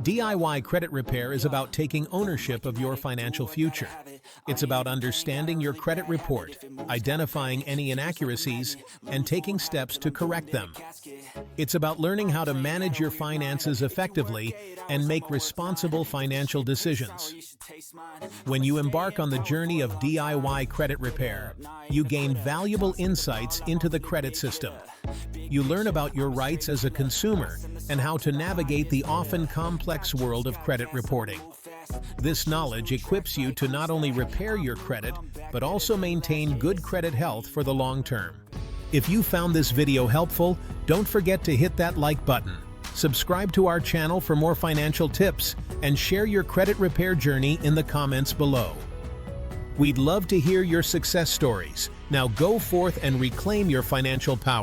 DIY credit repair is about taking ownership of your financial future. It's about understanding your credit report, identifying any inaccuracies, and taking steps to correct them. It's about learning how to manage your finances effectively and make responsible financial decisions. When you embark on the journey of DIY credit repair, you gain valuable insights into the credit system. You learn about your rights as a consumer and how to navigate the often complex world of credit reporting. This knowledge equips you to not only repair your credit, but also maintain good credit health for the long term. If you found this video helpful, don't forget to hit that like button. Subscribe to our channel for more financial tips and share your credit repair journey in the comments below. We'd love to hear your success stories. Now go forth and reclaim your financial power.